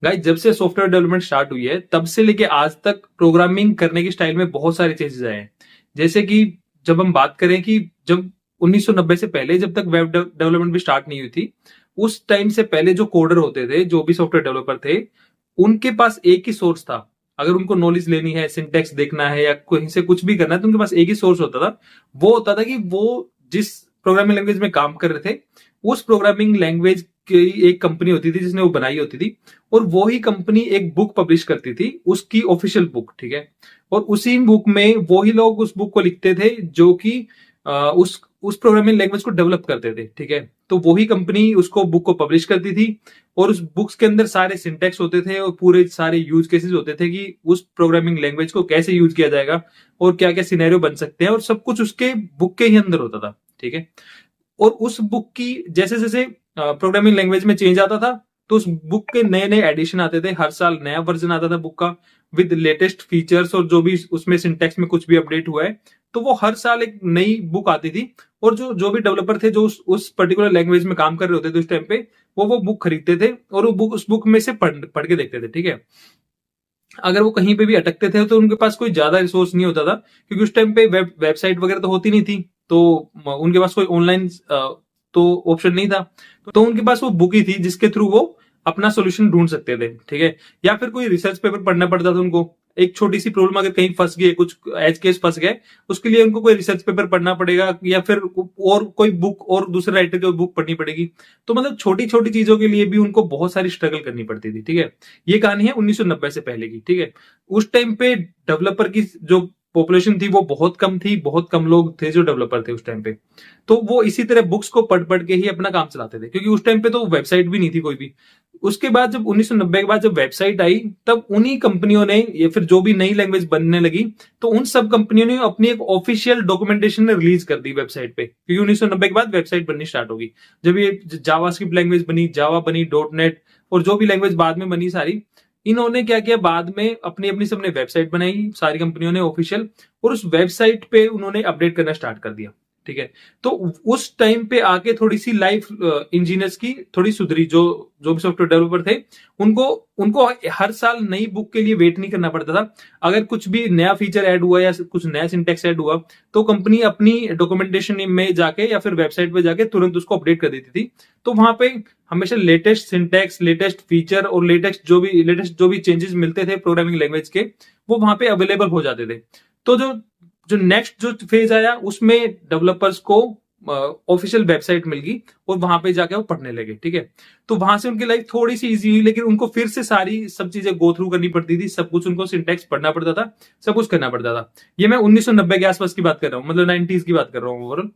Guys, जब से software development start हुई है तब से लेके आज तक प्रोग्रामिंग करने की स्टाइल में बहुत सारे चेंजेस आए हैं। जैसे कि जब हम बात करें कि जब 1990 से पहले, जब तक वेब डेवलपमेंट भी स्टार्ट नहीं हुई थी, उस टाइम से पहले जो कोडर होते थे, जो भी सॉफ्टवेयर डेवलपर थे, उनके पास एक ही सोर्स था। अगर उनको नॉलेज लेनी है, सिंटेक्स देखना है या कहीं से कुछ भी करना है, तो उनके पास एक ही सोर्स होता था। वो होता था कि वो जिस प्रोग्रामिंग लैंग्वेज में काम कर रहे थे, उस प्रोग्रामिंग लैंग्वेज की एक कंपनी होती थी जिसने वो बनाई होती थी, और वो ही कंपनी एक बुक पब्लिश करती थी, उसकी ऑफिशियल बुक, ठीक है। और उसी बुक में वो ही लोग उस बुक को लिखते थे जो कि उस प्रोग्रामिंग लैंग्वेज को डेवलप करते थे, ठीक है। तो वही कंपनी उसको बुक को पब्लिश करती थी, और उस बुक्स के अंदर सारे सिंटेक्स होते थे और पूरे सारे यूज केसेस होते थे कि उस प्रोग्रामिंग लैंग्वेज को कैसे यूज किया जाएगा और क्या क्या सिनेरियो बन सकते हैं, और सब कुछ उसके बुक के ही अंदर होता था, ठीक है। और उस बुक की जैसे जैसे प्रोग्रामिंग लैंग्वेज में चेंज आता था, तो उस बुक के नए नए एडिशन आते थे, हर साल नया वर्जन आता था बुक का विद लेटेस्ट फीचर्स, और जो भी उसमें सिंटेक्स में कुछ भी अपडेट हुआ है, तो वो हर साल एक नई बुक आती थी। और जो जो भी डेवलपर थे जो उस पर्टिकुलर लैंग्वेज में काम कर रहे होते थे उस टाइम पे, वो बुक खरीदते थे और वो बुक, उस बुक में से पढ़ के देखते थे, ठीक है। अगर वो कहीं पे भी अटकते थे तो उनके पास कोई ज्यादा रिसोर्स नहीं होता था, क्योंकि उस टाइम पे वेबसाइट वगैरह तो होती नहीं थी, तो उनके पास कोई ऑनलाइन तो ऑप्शन नहीं था। तो उनके पास वो बुक ही थी जिसके थ्रू वो अपना सोल्यूशन ढूंढ सकते थे, ठीक है। या फिर कोई रिसर्च पेपर पढ़ना पड़ता था उनको। एक छोटी सी प्रॉब्लम अगर कहीं फंस गई, कुछ एज केस फंस गए, उसके लिए उनको कोई रिसर्च पेपर पढ़ना पड़ेगा, या फिर और कोई बुक और दूसरे राइटर की बुक पढ़नी पड़ेगी। तो मतलब छोटी छोटी चीजों के लिए भी उनको बहुत सारी स्ट्रगल करनी पड़ती थी, ठीक है। ये कहानी है 1990 से पहले की, ठीक है। उस टाइम पे डेवलपर की जो पॉपुलेशन थी वो बहुत कम थी, बहुत कम लोग थे जो डेवलपर थे उस टाइम पे। तो वो इसी तरह बुक्स को पढ़ पढ़ के ही अपना काम चलाते थे, क्योंकि उस टाइम पे तो वेबसाइट भी नहीं थी कोई भी। उसके बाद जब 1990 के बाद जब वेबसाइट आई, तब उन्हीं कंपनियों ने, या फिर जो भी नई लैंग्वेज बनने लगी, तो उन सब कंपनियों ने अपनी एक ऑफिशियल डॉक्यूमेंटेशन रिलीज कर दी वेबसाइट पे, क्योंकि 1990 के बाद वेबसाइट बननी स्टार्ट होगी। जब ये जावास्क्रिप्ट लैंग्वेज बनी, जावा बनी, डॉट नेट, और जो भी लैंग्वेज बाद में बनी सारी, इन्होंने क्या किया, बाद में अपनी अपनी सबने वेबसाइट बनाई सारी कंपनियों ने ऑफिशियल, और उस वेबसाइट पे उन्होंने अपडेट करना स्टार्ट कर दिया, ठीक है। तो उस टाइम पे आके थोड़ी सी लाइफ इंजीनियर्स की थोड़ी सुधरी, जो जो भी सॉफ्टवेयर डेवलपर थे, उनको उनको हर साल नई बुक के लिए वेट नहीं करना पड़ता था। अगर कुछ भी नया फीचर ऐड हुआ या कुछ नया सिंटेक्स ऐड हुआ, तो कंपनी अपनी डॉक्यूमेंटेशन में जाके या फिर वेबसाइट पे जाके तुरंत उसको अपडेट कर देती थी। तो वहां पे हमेशा लेटेस्ट सिंटेक्स, लेटेस्ट फीचर और लेटेस्ट जो भी चेंजेस मिलते थे प्रोग्रामिंग लैंग्वेज के, वो वहां पे अवेलेबल हो जाते थे। तो जो जो नेक्स्ट जो फेज आया, उसमें डेवलपर्स को ऑफिशियल वेबसाइट मिल गई, और वहां पे जाके वो पढ़ने लगे, ठीक है। तो वहां से उनकी लाइफ थोड़ी सी इजी हुई, लेकिन उनको फिर से सारी सब चीजें गो थ्रू करनी पड़ती थी, सब कुछ उनको सिंटेक्स पढ़ना पड़ता था, सब कुछ करना पड़ता था। ये मैं 1990 के आसपास की बात कर रहा हूँ, मतलब 90s की बात कर रहा हूँ ओवरऑल।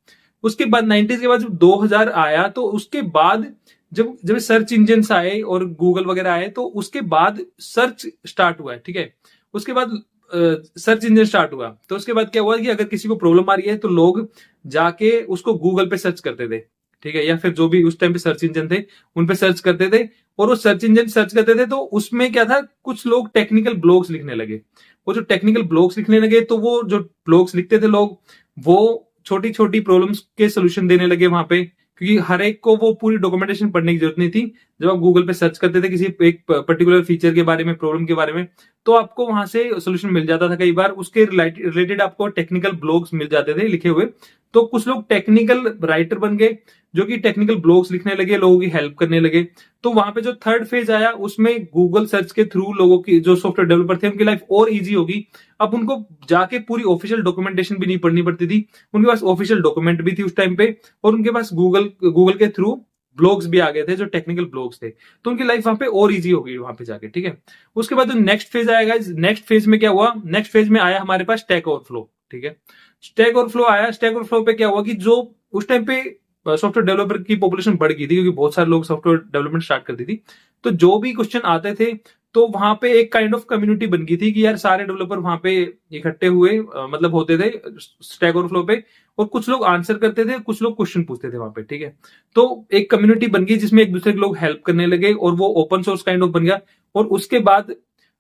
उसके बाद 90s के बाद जब 2000 आया, तो उसके बाद जब जब सर्च इंजन आए और गूगल वगैरह आए, तो उसके बाद सर्च स्टार्ट हुआ है, ठीक है। उसके बाद सर्च इंजन स्टार्ट हुआ, तो उसके बाद क्या हुआ कि अगर किसी को प्रॉब्लम आ रही है, तो लोग जाके उसको गूगल पे सर्च करते थे, ठीक है, या फिर जो भी उस टाइम पे सर्च इंजन थे उन पे सर्च करते थे। और वो सर्च इंजन सर्च करते थे, तो उसमें क्या था, कुछ लोग टेक्निकल ब्लॉग्स लिखने लगे। वो जो टेक्निकल ब्लॉग्स लिखने लगे, तो वो जो ब्लॉग्स लिखते थे लोग, वो छोटी छोटी प्रॉब्लम्स के सोल्यूशन देने लगे वहां पे, क्योंकि हर एक को वो पूरी डॉक्यूमेंटेशन पढ़ने की जरूरत नहीं थी। जब आप गूगल पे सर्च करते थे किसी एक पर्टिकुलर फीचर के बारे में, प्रॉब्लम के बारे में, तो आपको वहां से सोल्यूशन मिल जाता था। कई बार उसके रिलेटेड आपको टेक्निकल ब्लॉग्स मिल जाते थे लिखे हुए। तो कुछ लोग टेक्निकल राइटर बन गए, जो कि टेक्निकल ब्लॉग्स लिखने लगे, लोगों की हेल्प करने लगे। तो वहां पे जो थर्ड फेज आया, उसमें गूगल सर्च के थ्रू लोगों की, जो सॉफ्टवेयर डेवलपर थे, उनकी लाइफ और इजी होगी। अब उनको जाके पूरी ऑफिशियल डॉक्यूमेंटेशन भी नहीं पढ़नी पड़ती थी, उनके पास ऑफिशियल डॉक्यूमेंट भी थी उस टाइम पे, और उनके पास गूगल के थ्रू ब्लॉग्स भी आ गए थे, जो टेक्निकल ब्लॉग्स थे। तो उनकी लाइफ वहां पे और इजी हो गई वहां पे जाके, ठीक है। उसके बाद जो नेक्स्ट फेज आएगा, नेक्स्ट फेज में क्या हुआ, नेक्स्ट फेज में आया हमारे पास स्टैक ओवरफ्लो, ठीक है। स्टैक ओवरफ्लो आया, स्टैक ओवरफ्लो पे क्या हुआ कि जो उस टाइम पे सॉफ्टवेयर डेवलपर की पॉपुलेशन बढ़ गई थी, क्योंकि बहुत सारे लोग सॉफ्टवेयर डेवलपमेंट स्टार्ट करती थी। तो जो भी क्वेश्चन आते थे, तो वहां पे एक काइंड ऑफ कम्युनिटी बन गई थी कि यार सारे डेवलपर वहां पे इकट्ठे हुए, मतलब होते थे स्टैक ओवरफ्लो पे, और कुछ लोग आंसर करते थे, कुछ लोग क्वेश्चन पूछते थे वहां पे, ठीक है। तो एक कम्युनिटी बन गई जिसमें एक दूसरे के लोग हेल्प करने लगे, और वो ओपन सोर्स काइंड ऑफ बन गया। और उसके बाद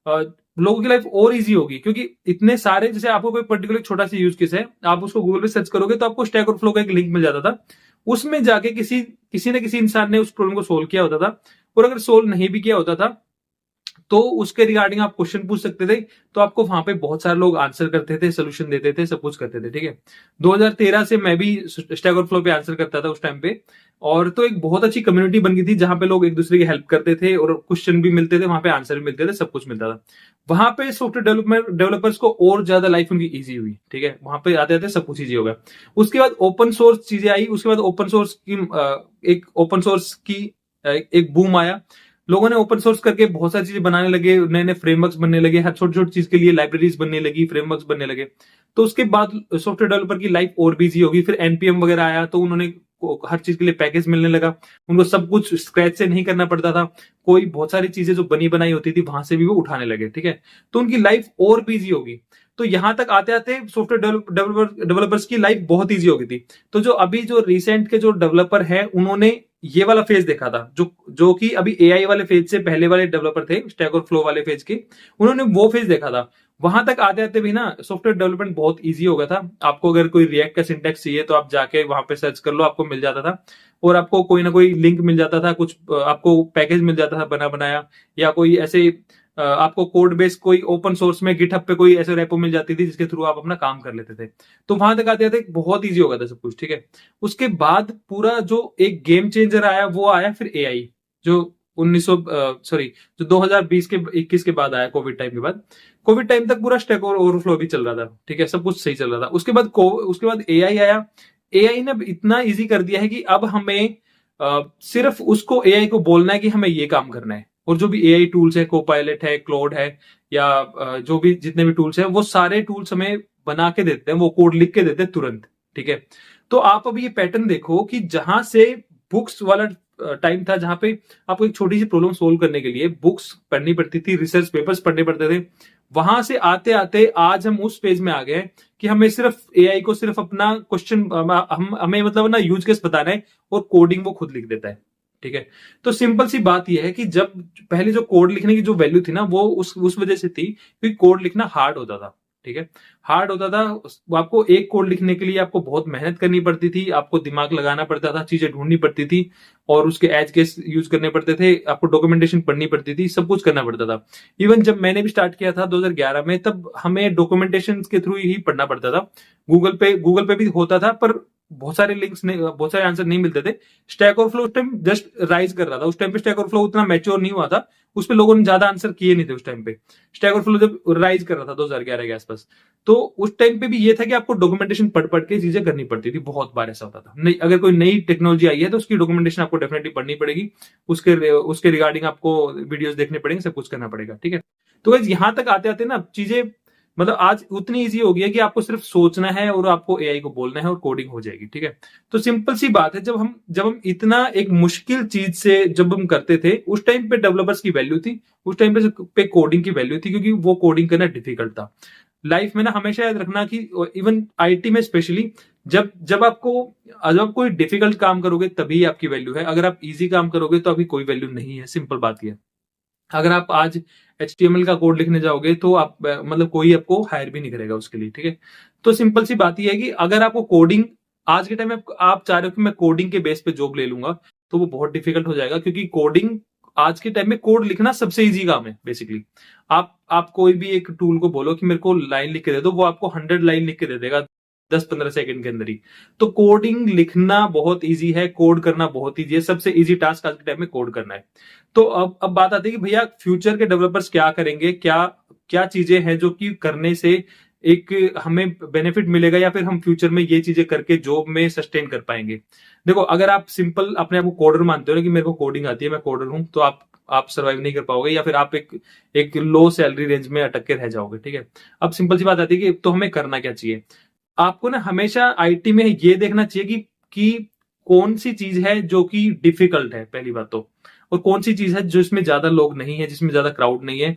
लोगों की लाइफ और इजी होगी, क्योंकि इतने सारे, जैसे आपको कोई पर्टिकुलर छोटा सा यूज केस है, आप उसको गूगल पे सर्च करोगे, तो आपको स्टैक ओवरफ्लो का एक लिंक मिल जाता था। उसमें जाके किसी किसी न किसी इंसान ने उस प्रॉब्लम को सोल्व किया होता था, और अगर सोल्व नहीं भी किया होता था, तो उसके रिगार्डिंग आप क्वेश्चन पूछ सकते थे, तो आपको वहां पे बहुत सारे लोग आंसर करते थे, सोल्यूशन देते थे, सब कुछ करते थे। ठीक है, 2013 से मैं भी स्टैक ओवरफ्लो पे आंसर करता था उस टाइम पे, और तो एक बहुत अच्छी कम्युनिटी बन गई थी जहां पे लोग एक दूसरे की हेल्प करते थे और क्वेश्चन भी मिलते थे, वहां पे आंसर भी मिलते थे, सब कुछ मिलता था। वहां पे सॉफ्टवेयर डेवलपर्स को और ज्यादा लाइफ उनकी ईजी हुई। ठीक है, वहां पे आते आते सब कुछ ईजी हो गया। उसके बाद ओपन सोर्स चीजें आई, उसके बाद ओपन सोर्स की एक ओपन सोर्स की एक बूम आया। लोगों ने ओपन सोर्स करके बहुत सारी चीजें बनाने लगे, नए नए फ्रेमवर्क्स बनने लगे, हर छोटी छोटी चीज के लिए लाइब्रेरीज बनने लगी, फ्रेमवर्क्स बनने लगे। तो उसके बाद सॉफ्टवेयर डेवलपर की लाइफ और बिजी होगी। फिर एनपीएम वगैरह आया, तो उन्होंने हर चीज के लिए पैकेज मिलने लगा, उनको सब कुछ स्क्रैच से नहीं करना पड़ता था, कोई बहुत सारी चीजें जो बनी बनाई होती थी वहां से भी वो उठाने लगे। ठीक है, तो उनकी लाइफ और बिजी होगी। तो यहां तक आते आते सॉफ्टवेयर डेवलपर्स की लाइफ बहुत ईजी हो गई थी। तो जो अभी जो रिसेंट के जो डेवलपर है, उन्होंने ये वाला फेज देखा था, जो जो कि अभी एआई वाले फेज से पहले वाले डेवलपर थे, स्टैक ओवरफ्लो वाले फेज के, उन्होंने वो फेज देखा था। वहां तक आते आते भी ना सॉफ्टवेयर डेवलपमेंट बहुत इजी हो गया था। आपको अगर कोई रिएक्ट का सिंटेक्स चाहिए तो आप जाके वहां पे सर्च कर लो, आपको मिल जाता था, और आपको कोई ना कोई लिंक मिल जाता था, कुछ आपको पैकेज मिल जाता था बना बनाया, या कोई ऐसे आपको कोड बेस कोई ओपन सोर्स में गिटहब पे कोई ऐसे रेपो मिल जाती थी जिसके थ्रू आप अपना काम कर लेते थे। तो वहां तक आते आते बहुत ईजी हो गया था सब कुछ। ठीक है, उसके बाद पूरा जो एक गेम चेंजर आया वो आया फिर एआई, जो 1900 सॉरी जो 2020 के 21 के बाद आया, कोविड टाइम के बाद। कोविड टाइम तक पूरा स्टैक ओवरफ्लो भी चल रहा था। ठीक है, सब कुछ सही चल रहा था। उसके बाद एआई आया। एआई ने इतना इजी कर दिया है कि अब हमें सिर्फ उसको एआई को बोलना है कि हमें ये काम करना है, और जो भी एआई टूल्स है, कोपायलट है, क्लोड है, या जो भी जितने भी टूल्स हैं, वो सारे टूल्स हमें बना के देते हैं, वो कोड लिख के देते हैं तुरंत। ठीक है, तो आप अब ये पैटर्न देखो कि जहां से बुक्स वाला टाइम था, जहां पे आपको एक छोटी सी प्रॉब्लम सोल्व करने के लिए बुक्स पढ़नी पड़ती थी, रिसर्च पेपर्स पढ़ने पड़ते थे, वहां से आते आते आज हम उस पेज में आ गए कि हमें सिर्फ एआई को सिर्फ अपना क्वेश्चन हम हमें मतलब ना यूज केस बताना है, और कोडिंग वो खुद लिख देता है। ठीक है, तो सिंपल सी बात यह है कि जब पहले जो कोड लिखने की जो वैल्यू थी ना, वो उस वजह से थी क्योंकि कोड लिखना हार्ड होता था। ठीक है, हार्ड होता था। आपको एक कोड लिखने के लिए आपको बहुत मेहनत करनी पड़ती थी, आपको दिमाग लगाना पड़ता था, चीजें ढूंढनी पड़ती थी, और उसके एज केस यूज करने पड़ते थे, आपको डॉक्यूमेंटेशन पढ़नी पड़ती थी, सब कुछ करना पड़ता था। इवन जब मैंने भी स्टार्ट किया था 2011 में, तब हमें डॉक्यूमेंटेशन के थ्रू ही पढ़ना पड़ता था। गूगल पे भी होता था, पर बहुत सारे लिंक्स नहीं, बहुत सारे आंसर नहीं मिलते थे। स्टैक ओवरफ्लो उस टाइम जस्ट राइज कर रहा था, उस टाइम पे स्टैक ओवरफ्लो उतना मैच्योर नहीं हुआ था, उस पे लोगों ने ज्यादा आंसर किए नहीं थे उस टाइम पे। स्टैक ओवरफ्लो जब राइज कर रहा था 2011 के आसपास, तो उस टाइम पे भी ये था कि आपको डॉक्यूमेंटेशन पढ़ पढ़ के चीजें करनी पड़ती थी। बहुत बार ऐसा होता था, नहीं अगर कोई नई टेक्नोलॉजी आई है तो उसकी डॉक्यूमेंटेशन आपको डेफिनेटली पढ़नी पड़ेगी, उसके रिगार्डिंग आपको वीडियोस देखने पड़ेंगे, सब कुछ करना पड़ेगा। ठीक है, तो यहां तक आते आते ना चीजें मतलब आज उतनी इजी हो गई है कि आपको सिर्फ सोचना है और आपको एआई को बोलना है और कोडिंग हो जाएगी। ठीक है, तो सिंपल सी बात है, जब हम इतना एक मुश्किल चीज से जब हम करते थे, उस टाइम पे डेवलपर्स की वैल्यू थी, उस टाइम पे कोडिंग की वैल्यू थी, क्योंकि वो कोडिंग करना डिफिकल्ट था। लाइफ में ना हमेशा याद रखना कि इवन आईटी में स्पेशली, जब जब आपको जब आप कोई डिफिकल्ट काम करोगे तभी आपकी वैल्यू है, अगर आप इजी काम करोगे तो आपकी कोई वैल्यू नहीं है। सिंपल बात यह है। अगर आप आज HTML का कोड लिखने जाओगे तो आप मतलब कोई आपको हायर भी नहीं करेगा उसके लिए। ठीक है, तो सिंपल सी बात यह है कि अगर आपको कोडिंग आज के टाइम में आप चाह रहे हो कि मैं कोडिंग के बेस पे जॉब ले लूंगा, तो वो बहुत डिफिकल्ट हो जाएगा, क्योंकि कोडिंग आज के टाइम में कोड लिखना सबसे इजी काम है बेसिकली। आप कोई भी एक टूल को बोलो कि मेरे को लाइन लिख के दे दो, वो आपको 100 लाइन लिख के दे देगा 10-15 सेकंड के अंदर ही। तो कोडिंग लिखना बहुत इजी है, कोड करना बहुत इजी है, सबसे इजी टास्क आज के टाइम में कोड करना है। तो अब बात आती है कि भैया फ्यूचर के डेवलपर्स क्या करेंगे, क्या क्या चीजें हैं जो कि करने से एक हमें बेनिफिट मिलेगा, या फिर हम फ्यूचर में ये चीजें करके जॉब में सस्टेन कर पाएंगे। देखो, अगर आप सिंपल अपने आप को कोडर मानते हो ना कि मेरे को कोडिंग आती है, मैं कोडर हूं, तो आप सर्वाइव नहीं कर पाओगे, या फिर आप एक लो सैलरी रेंज में अटक के रह जाओगे। ठीक है, अब सिंपल सी बात आती है कि तो हमें करना क्या चाहिए। आपको ना हमेशा आईटी में ये देखना चाहिए कि कौन सी चीज है जो कि डिफिकल्ट है, पहली बात तो, और कौन सी चीज है जो इसमें ज्यादा लोग नहीं है, जिसमें ज्यादा क्राउड नहीं है।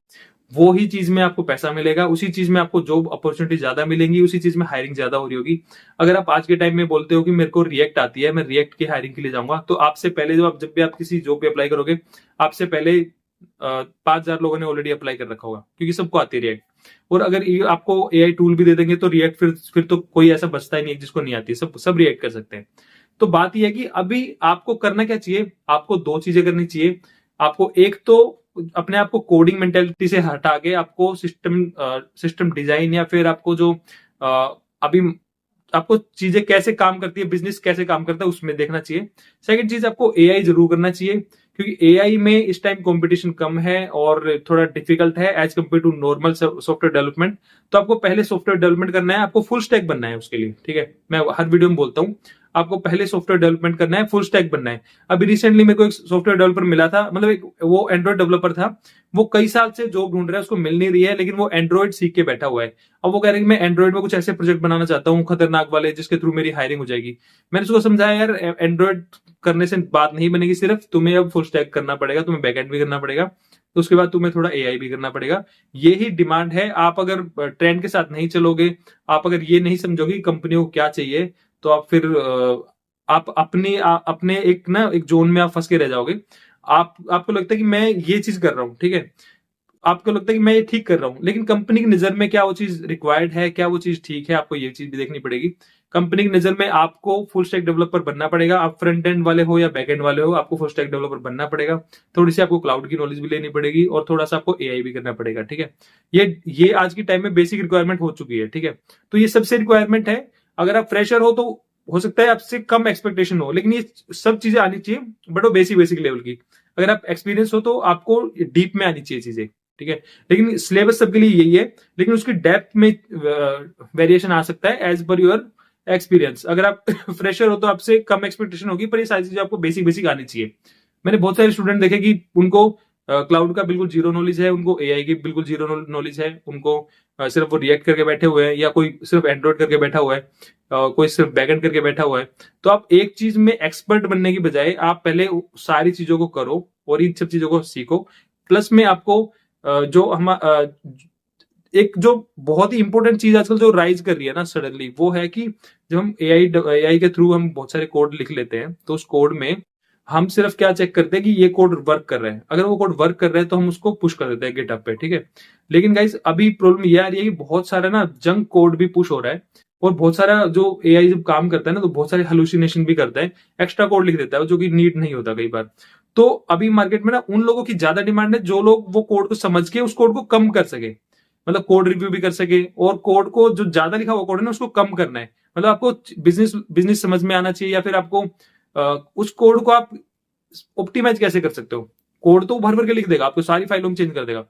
वो ही चीज में आपको पैसा मिलेगा, उसी चीज में आपको जॉब अपॉर्चुनिटी ज्यादा मिलेंगी, उसी चीज में हायरिंग ज्यादा हो रही होगी। अगर आप आज के टाइम में बोलते हो कि मेरे को रिएक्ट आती है, मैं रिएक्ट की हायरिंग के लिए जाऊंगा, तो आपसे पहले जब भी आप किसी जॉब पे अप्लाई करोगे, आपसे पहले 5,000 लोगों ने ऑलरेडी अप्लाई कर रखा होगा, क्योंकि सबको आती है रिएक्ट। और अगर आपको एआई टूल भी दे देंगे तो रिएक्ट फिर तो कोई ऐसा बचता ही नहीं है जिसको नहीं आती, सब रिएक्ट कर सकते हैं। तो बात यह है कि अभी आपको करना क्या चाहिए, आपको दो चीजें करनी चाहिए। आपको एक तो अपने आप को कोडिंग मेंटेलिटी से हटा के आपको सिस्टम डिजाइन या फिर आपको जो अभी आपको चीजें कैसे काम करती है, बिजनेस कैसे काम करता है, उसमें देखना चाहिए। सेकंड चीज, आपको एआई जरूर करना चाहिए, क्योंकि एआई में इस टाइम कंपटीशन कम है और थोड़ा डिफिकल्ट है as compare to normal software development. तो आपको पहले सॉफ्टवेयर डेवलपमेंट करना है, आपको फुल स्टैक बनना है उसके लिए, ठीक है। मैं हर वीडियो में बोलता हूँ, आपको पहले सॉफ्टवेयर डेवलपमेंट करना है, फुल स्टैक बनना है। अभी रिसेंटली मेरे को एक सॉफ्टवेयर डेवलपर मिला था, मतलब एक वो एंड्रॉइड डेवलपर था, वो कई साल से जॉब ढूंढ रहा है, उसको मिल नहीं रही है, लेकिन वो एंड्रॉइड सीख के बैठा हुआ है। अब वो कह रहे हैं कि मैं एंड्रॉइड में कुछ ऐसे प्रोजेक्ट बनाना चाहता हूँ खतरनाक वाले, जिसके थ्रू मेरी हायरिंग हो जाएगी। मैंने उसको समझाया, यार एंड्रॉइड करने से बात नहीं बनेगी, सिर्फ तुम्हें अब फुल स्टैक करना पड़ेगा, तुम्हें बैकएंड भी करना पड़ेगा, तो उसके बाद तुम्हें थोड़ा एआई भी करना पड़ेगा। ये ही डिमांड है। आप अगर ट्रेंड के साथ नहीं चलोगे, आप अगर ये नहीं समझोगे कि कंपनी को क्या चाहिए, तो आप फिर आप अपने एक जोन में आप फंस के रह जाओगे। आपको लगता है कि मैं ये चीज कर रहा हूँ, ठीक है, आपको लगता है कि मैं ये ठीक कर रहा हूं, लेकिन कंपनी की नजर में क्या वो चीज रिक्वायर्ड है, क्या वो चीज ठीक है, आपको ये चीज भी देखनी पड़ेगी। कंपनी की नजर में आपको फुल स्टैक डेवलपर बनना पड़ेगा। आप फ्रंट एंड वाले हो या बैक एंड वाले हो, आपको फुल स्टैक डेवलपर बनना पड़ेगा। थोड़ी सी आपको क्लाउड की नॉलेज भी लेनी पड़ेगी और थोड़ा सा आपको एआई भी करना पड़ेगा, ठीक है। ये आज की टाइम में बेसिक रिक्वायरमेंट हो चुकी है, ठीक है। तो ये सबसे रिक्वायरमेंट है। अगर आप फ्रेशर हो तो हो सकता है आपसे कम एक्सपेक्टेशन हो, लेकिन ये सब चीजें आनी चाहिए, बट वो बेसिक बेसिक लेवल की। अगर आप एक्सपीरियंस हो तो आपको डीप में आनी चाहिए चीजें, ठीक है। लेकिन सिलेबस सबके लिए यही है, लेकिन उसकी डेप्थ में वेरिएशन आ सकता है एज पर योर एक्सपीरियंस। अगर आप फ्रेशर हो तो आपसे कम एक्सपेक्टेशन होगी, पर ये सारी चीजें आपको बेसिक बेसिक आनी चाहिए। मैंने बहुत सारे स्टूडेंट देखे कि उनको क्लाउड का बिल्कुल जीरो नॉलेज है, उनको एआई की बिल्कुल जीरो नॉलेज है, उनको सिर्फ वो रिएक्ट करके बैठे हुए हैं, या कोई सिर्फ एंड्रॉइड करके बैठा हुआ है, कोई सिर्फ बैकएंड करके बैठा हुआ है। तो आप एक चीज में एक्सपर्ट बनने की बजाय आप पहले सारी चीजों को करो और इन सब चीजों को सीखो। प्लस में आपको जो हम एक जो बहुत ही इंपॉर्टेंट चीज आजकल जो राइज कर रही है ना सडनली, वो है कि जब हम एआई के थ्रू हम बहुत सारे कोड लिख लेते हैं, तो उस कोड में हम सिर्फ क्या चेक करते हैं कि ये कोड वर्क कर रहा है। अगर वो कोड वर्क कर रहा है तो हम उसको पुश कर देते हैं गिटहब पे, ठीक है। लेकिन गाइस अभी प्रॉब्लम ये आ रही है कि बहुत सारा ना जंक कोड भी पुश हो रहा है, और बहुत सारा जो एआई जब काम करता है ना, तो बहुत सारे हेलुसिनेशन भी करता है, एक्स्ट्रा कोड लिख देता है जो कि नीड नहीं होता कई बार। तो अभी मार्केट में ना उन लोगों की ज्यादा डिमांड है जो लोग वो कोड को समझ के उस कोड को कम कर सके, मतलब कोड रिव्यू भी कर सके, और कोड को जो ज्यादा लिखा हुआ कोड है ना उसको कम करना है। मतलब आपको बिजनेस बिजनेस समझ में आना चाहिए, या फिर आपको उस कोड को आप ऑप्टिमाइज कैसे कर सकते हो। कोड तो भर भर के लिख देगा, आपको सारी फाइलों में चेंज कर देगा।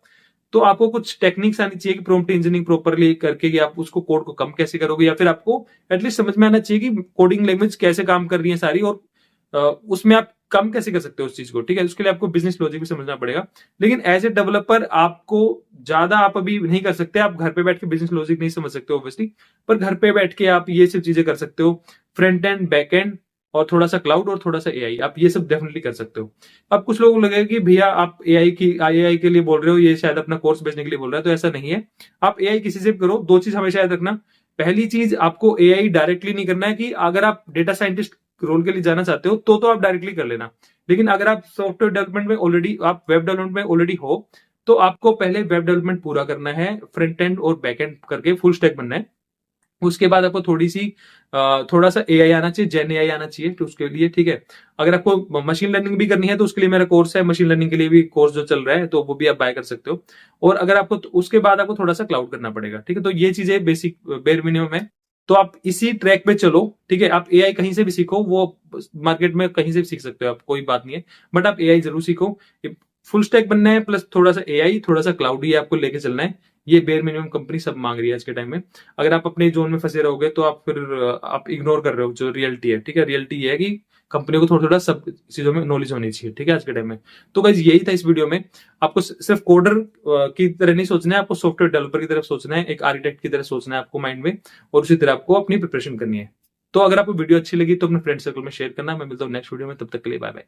तो आपको कुछ टेक्निक्स आनी चाहिए कि प्रॉम्प्ट इंजीनियरिंग प्रॉपरली करके कि आप उसको कोड को कम कैसे करोगे, या फिर आपको एटलीस्ट समझ में आना चाहिए कि कोडिंग लैंग्वेज कैसे काम कर रही है सारी, और उसमें आप कम कैसे कर सकते हो उस चीज को, ठीक है। उसके लिए आपको बिजनेस लॉजिक भी समझना पड़ेगा। लेकिन एज ए डेवलपर आपको ज्यादा आप अभी नहीं कर सकते, आप घर पे बैठ के बिजनेस लॉजिक नहीं समझ सकते ऑब्वियसली, पर घर पे बैठ के आप ये सब चीजें कर सकते हो, फ्रंट एंड बैक एंड और थोड़ा सा क्लाउड और थोड़ा सा एआई, आप ये सब डेफिनेटली कर सकते हो। अब कुछ लोगों को लगेगा कि भैया आप एआई के लिए बोल रहे हो, ये शायद अपना कोर्स बेचने के लिए बोल रहा है, तो ऐसा नहीं है। आप एआई किसी से भी करो, दो चीज हमेशा याद रखना। पहली चीज, आपको एआई डायरेक्टली नहीं करना है, कि अगर आप डेटा साइंटिस्ट रोल के लिए जाना चाहते हो तो आप डायरेक्टली कर लेना। लेकिन अगर आप सॉफ्टवेयर डेवलपमेंट में ऑलरेडी, आप वेब डेवलपमेंट में ऑलरेडी हो, तो आपको पहले वेब डेवलपमेंट पूरा करना है, फ्रंट एंड और बैक एंड करके फुल स्टैक बनना है। उसके बाद आपको थोड़ा सा एआई आना चाहिए, जेन एआई आना चाहिए तो उसके लिए, ठीक है। अगर आपको मशीन लर्निंग भी करनी है तो उसके लिए मेरा कोर्स है, मशीन लर्निंग के लिए भी कोर्स जो चल रहा है, तो वो भी आप बाय कर सकते हो। और अगर आपको उसके बाद आपको थोड़ा सा क्लाउड करना पड़ेगा, ठीक है। तो ये चीजें बेसिक बेयर मिनिमम है, तो आप इसी ट्रैक पे चलो, ठीक है। आप एआई कहीं से भी सीखो, वो मार्केट में कहीं से भी सीख सकते हो आप, कोई बात नहीं है, बट आप एआई जरूर सीखो। फुल स्टैक बनना है, प्लस थोड़ा सा एआई, थोड़ा सा क्लाउड, ही आपको लेके चलना है। ये बेयर मिनिमम कंपनी सब मांग रही है आज के टाइम में। अगर आप अपने जोन में फंसे रहोगे तो आप फिर आप इग्नोर कर रहे हो जो रियलिटी है, ठीक है। रियलिटी ये है कि कंपनी को थोड़ा थोड़ा सब चीजों में नॉलेज होनी चाहिए, ठीक है, आज के टाइम में। तो गाइस यही था इस वीडियो में। आपको सिर्फ कोडर की तरह नहीं सोचना है, आपको सॉफ्टवेयर डेवलपर की तरफ सोचना है, एक आर्किटेक्ट की तरह सोचना है आपको माइंड में, और उसी तरह आपको अपनी प्रिपरेशन करनी है। तो अगर आपको वीडियो अच्छी लगी तो अपने फ्रेंड सर्कल में शेयर करना। मैं मिलता हूँ नेक्स्ट वीडियो में, तब तक के लिए बाय बाय।